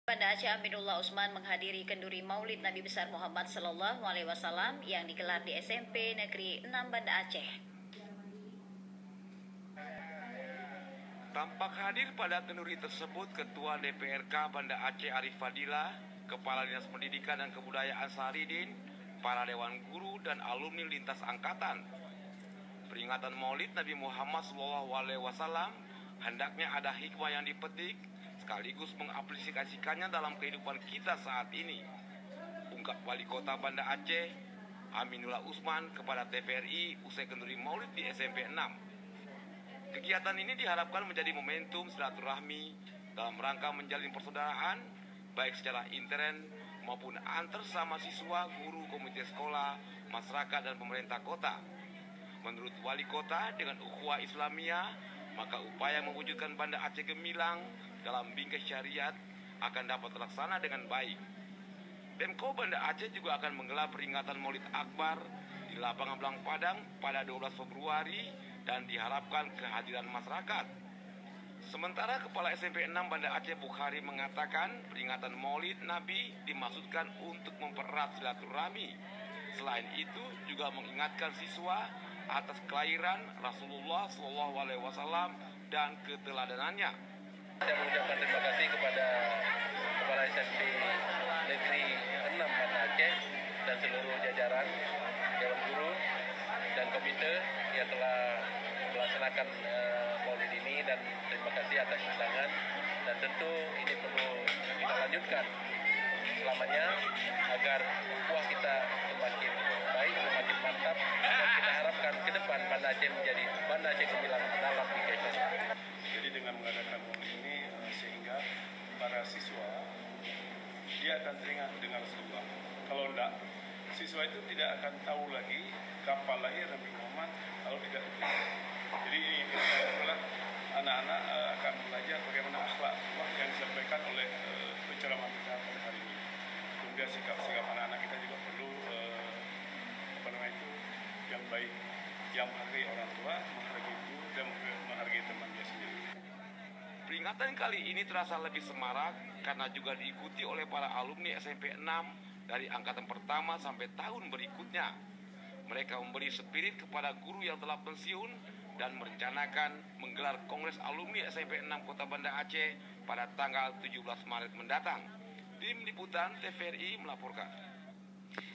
Banda Aceh Aminullah Usman menghadiri kenduri Maulid Nabi besar Muhammad Sallallahu Alaihi Wasallam yang digelar di SMP Negeri 6 Banda Aceh. Tampak hadir pada kenduri tersebut Ketua DPRK Banda Aceh Arif Fadila, Kepala Dinas Pendidikan dan Kebudayaan Saharidin, para dewan guru dan alumni lintas angkatan. Peringatan Maulid Nabi Muhammad SAW hendaknya ada hikmah yang dipetik sekaligus mengaplikasikannya dalam kehidupan kita saat ini, ungkap Wali Kota Banda Aceh Aminullah Usman kepada TVRI usai kenduri Maulid di SMP 6. Kegiatan ini diharapkan menjadi momentum silaturahmi dalam rangka menjalin persaudaraan baik secara intern maupun antar sama siswa, guru, komite sekolah, masyarakat dan pemerintah kota. Menurut Wali Kota, dengan ukhuwah Islamiyah, maka upaya mewujudkan Banda Aceh gemilang dalam bingkai syariat akan dapat terlaksana dengan baik. Pemko Banda Aceh juga akan menggelar peringatan Maulid Akbar di lapangan Belang Padang pada 12 Februari dan diharapkan kehadiran masyarakat. Sementara Kepala SMP 6 Banda Aceh Bukhari mengatakan peringatan Maulid Nabi dimaksudkan untuk mempererat silaturahmi. Selain itu juga mengingatkan siswa atas kelahiran Rasulullah SAW dan keteladanannya. Saya mengucapkan terima kasih kepada Kepala SMP Negeri 6 Banda Aceh dan seluruh jajaran Dewan Guru dan komite yang telah melaksanakan Maulid ini, dan terima kasih atas undangan, dan tentu ini perlu kita lanjutkan selamanya agar ukhuwah kita semakin baik, semakin mantap, dan kita harapkan ke depan Banda Aceh menjadi Banda Aceh gemilang dalam bingkai syariat. Jadi dengan mengadakan Maulid ini sehingga para siswa dia akan teringat dengan Rasulullah. Kalau enggak, siswa itu tidak akan tahu lagi kapan lahir Nabi Muhammad kalau tidak diberi. Jadi ini adalah anak-anak akan belajar bagaimana akhlak yang disampaikan oleh penceramah kita pada hari ini. Kemudian sikap-sikap anak-anak kita juga perlu yang baik, yang menghargai orang tua, menghargai guru, dan menghargai teman dia sendiri. Peringatan kali ini terasa lebih semarak karena juga diikuti oleh para alumni SMP 6 dari angkatan pertama sampai tahun berikutnya. Mereka memberi spirit kepada guru yang telah pensiun dan merencanakan menggelar Kongres Alumni SMP 6 Kota Banda Aceh pada tanggal 17 Maret mendatang. Tim Liputan TVRI melaporkan.